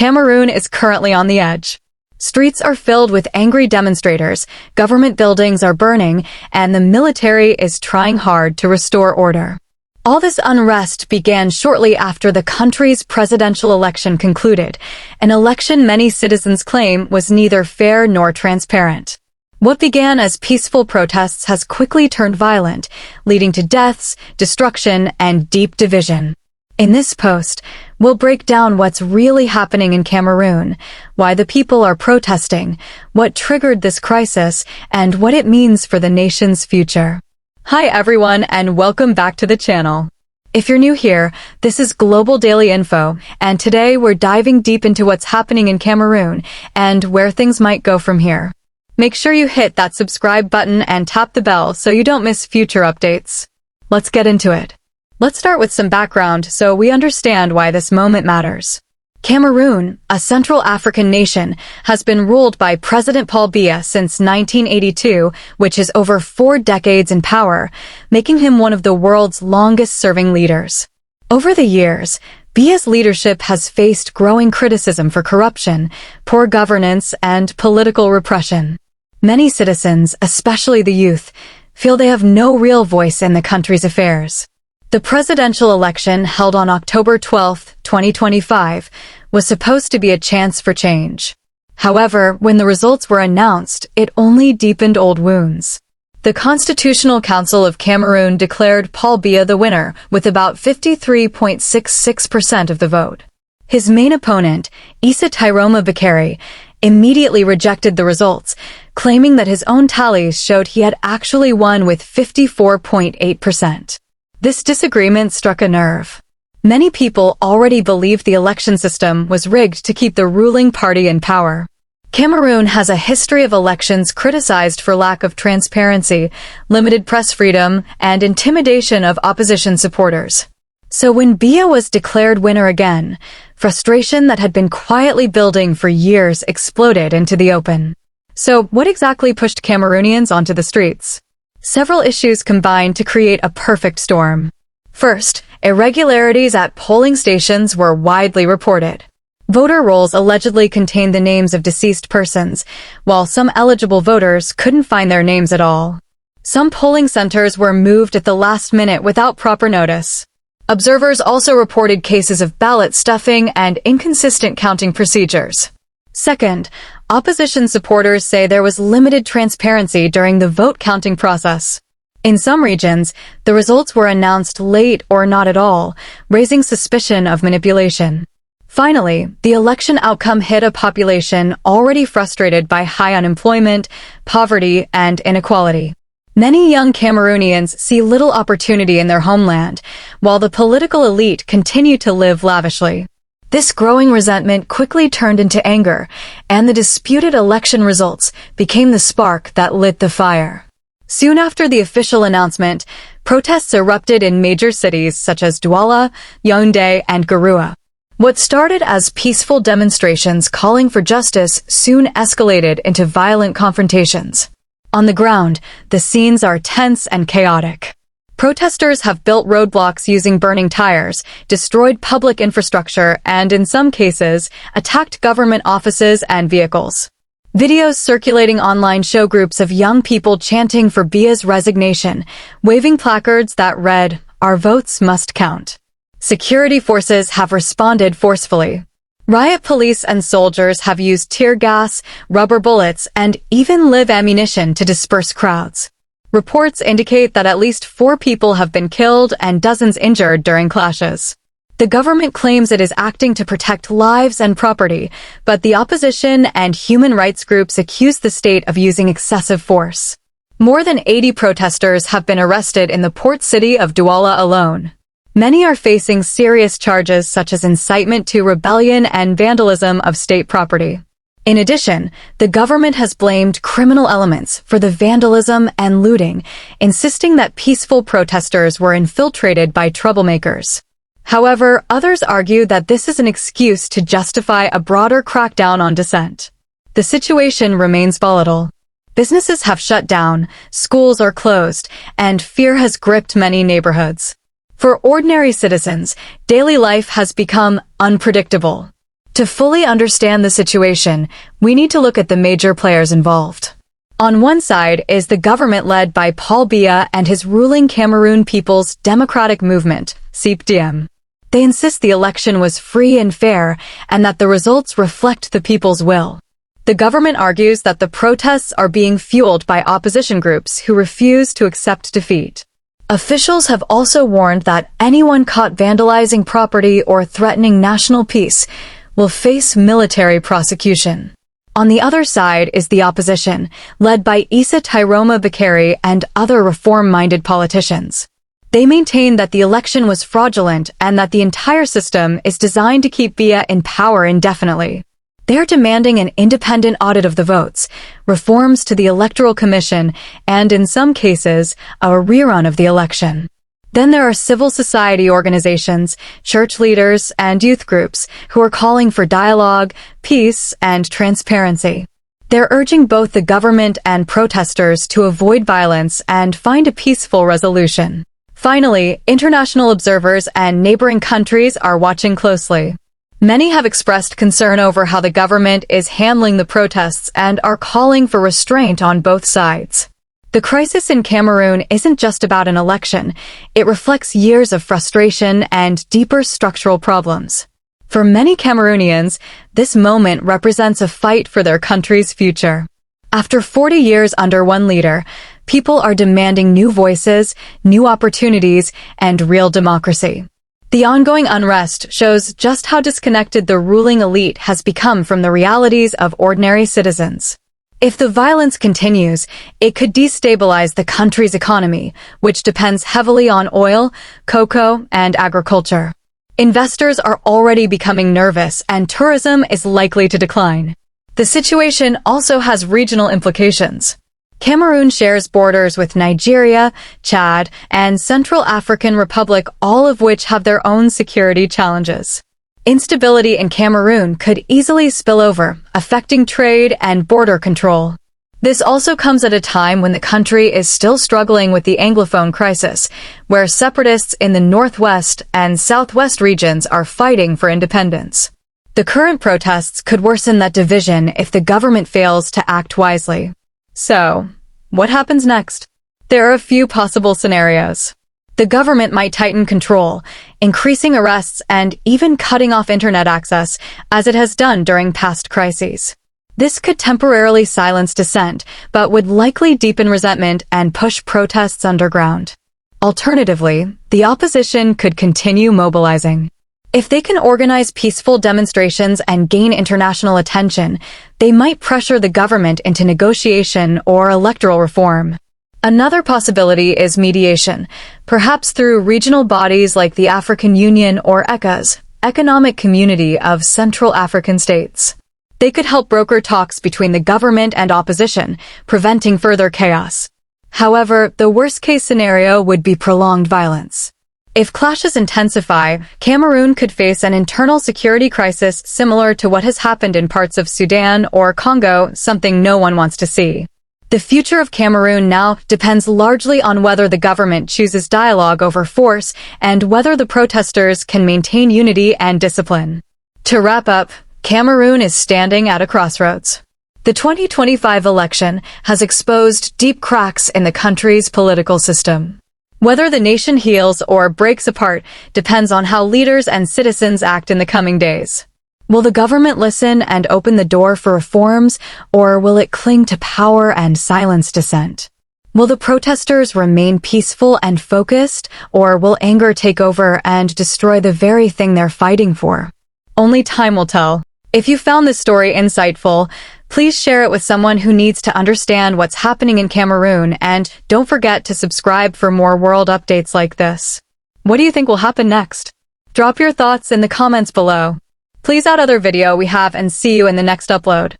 Cameroon is currently on the edge. Streets are filled with angry demonstrators, government buildings are burning, and the military is trying hard to restore order. All this unrest began shortly after the country's presidential election concluded, an election many citizens claim was neither fair nor transparent. What began as peaceful protests has quickly turned violent, leading to deaths, destruction, and deep division. In this post, we'll break down what's really happening in Cameroon, why the people are protesting, what triggered this crisis, and what it means for the nation's future. Hi everyone, and welcome back to the channel. If you're new here, this is Global Daily Info, and today we're diving deep into what's happening in Cameroon and where things might go from here. Make sure you hit that subscribe button and tap the bell so you don't miss future updates. Let's get into it. Let's start with some background so we understand why this moment matters. Cameroon, a Central African nation, has been ruled by President Paul Biya since 1982, which is over 4 decades in power, making him one of the world's longest-serving leaders. Over the years, Biya's leadership has faced growing criticism for corruption, poor governance, and political repression. Many citizens, especially the youth, feel they have no real voice in the country's affairs. The presidential election held on October 12, 2025, was supposed to be a chance for change. However, when the results were announced, it only deepened old wounds. The Constitutional Council of Cameroon declared Paul Biya the winner with about 53.66% of the vote. His main opponent, Issa Tchiroma Bakary, immediately rejected the results, claiming that his own tallies showed he had actually won with 54.8%. This disagreement struck a nerve. Many people already believed the election system was rigged to keep the ruling party in power. Cameroon has a history of elections criticized for lack of transparency, limited press freedom, and intimidation of opposition supporters. So when Biya was declared winner again, frustration that had been quietly building for years exploded into the open. So what exactly pushed Cameroonians onto the streets? Several issues combined to create a perfect storm. First, irregularities at polling stations were widely reported. Voter rolls allegedly contained the names of deceased persons, while some eligible voters couldn't find their names at all. Some polling centers were moved at the last minute without proper notice. Observers also reported cases of ballot stuffing and inconsistent counting procedures. Second, opposition supporters say there was limited transparency during the vote counting process. In some regions, the results were announced late or not at all, raising suspicion of manipulation. Finally, the election outcome hit a population already frustrated by high unemployment, poverty, and inequality. Many young Cameroonians see little opportunity in their homeland, while the political elite continue to live lavishly. This growing resentment quickly turned into anger, and the disputed election results became the spark that lit the fire. Soon after the official announcement, protests erupted in major cities such as Douala, Yaoundé, and Garoua. What started as peaceful demonstrations calling for justice soon escalated into violent confrontations. On the ground, the scenes are tense and chaotic. Protesters have built roadblocks using burning tires, destroyed public infrastructure, and in some cases, attacked government offices and vehicles. Videos circulating online show groups of young people chanting for Biya's resignation, waving placards that read, "Our votes must count." Security forces have responded forcefully. Riot police and soldiers have used tear gas, rubber bullets, and even live ammunition to disperse crowds. Reports indicate that at least 4 people have been killed and dozens injured during clashes. The government claims it is acting to protect lives and property, but the opposition and human rights groups accuse the state of using excessive force. More than 80 protesters have been arrested in the port city of Douala alone. Many are facing serious charges such as incitement to rebellion and vandalism of state property. In addition, the government has blamed criminal elements for the vandalism and looting, insisting that peaceful protesters were infiltrated by troublemakers. However, others argue that this is an excuse to justify a broader crackdown on dissent. The situation remains volatile. Businesses have shut down, schools are closed, and fear has gripped many neighborhoods. For ordinary citizens, daily life has become unpredictable. To fully understand the situation, we need to look at the major players involved. On one side is the government led by Paul Biya and his ruling Cameroon People's Democratic Movement, CPDM. They insist the election was free and fair and that the results reflect the people's will. The government argues that the protests are being fueled by opposition groups who refuse to accept defeat. Officials have also warned that anyone caught vandalizing property or threatening national peace will face military prosecution. On the other side is the opposition, led by Issa Tchiroma Bakary and other reform-minded politicians. They maintain that the election was fraudulent and that the entire system is designed to keep Biya in power indefinitely. They're demanding an independent audit of the votes, reforms to the Electoral Commission, and in some cases, a rerun of the election. Then there are civil society organizations, church leaders, and youth groups who are calling for dialogue, peace, and transparency. They're urging both the government and protesters to avoid violence and find a peaceful resolution. Finally, international observers and neighboring countries are watching closely. Many have expressed concern over how the government is handling the protests and are calling for restraint on both sides. The crisis in Cameroon isn't just about an election. It reflects years of frustration and deeper structural problems. For many Cameroonians, this moment represents a fight for their country's future. After 40 years under one leader, people are demanding new voices, new opportunities, and real democracy. The ongoing unrest shows just how disconnected the ruling elite has become from the realities of ordinary citizens. If the violence continues, it could destabilize the country's economy, which depends heavily on oil, cocoa, and agriculture. Investors are already becoming nervous, and tourism is likely to decline. The situation also has regional implications. Cameroon shares borders with Nigeria, Chad, and Central African Republic, all of which have their own security challenges. Instability in Cameroon could easily spill over, affecting trade and border control. This also comes at a time when the country is still struggling with the Anglophone crisis, where separatists in the northwest and southwest regions are fighting for independence. The current protests could worsen that division if the government fails to act wisely. So, what happens next? There are a few possible scenarios. The government might tighten control, increasing arrests and even cutting off internet access, as it has done during past crises. This could temporarily silence dissent, but would likely deepen resentment and push protests underground. Alternatively, the opposition could continue mobilizing. If they can organize peaceful demonstrations and gain international attention, they might pressure the government into negotiation or electoral reform. Another possibility is mediation, perhaps through regional bodies like the African Union or ECA's, Economic Community of Central African States. They could help broker talks between the government and opposition, preventing further chaos. However, the worst-case scenario would be prolonged violence. If clashes intensify, Cameroon could face an internal security crisis similar to what has happened in parts of Sudan or Congo, something no one wants to see. The future of Cameroon now depends largely on whether the government chooses dialogue over force and whether the protesters can maintain unity and discipline. To wrap up, Cameroon is standing at a crossroads. The 2025 election has exposed deep cracks in the country's political system. Whether the nation heals or breaks apart depends on how leaders and citizens act in the coming days. Will the government listen and open the door for reforms, or will it cling to power and silence dissent? Will the protesters remain peaceful and focused, or will anger take over and destroy the very thing they're fighting for? Only time will tell. If you found this story insightful, please share it with someone who needs to understand what's happening in Cameroon, and don't forget to subscribe for more world updates like this. What do you think will happen next? Drop your thoughts in the comments below. Please add other video we have and see you in the next upload.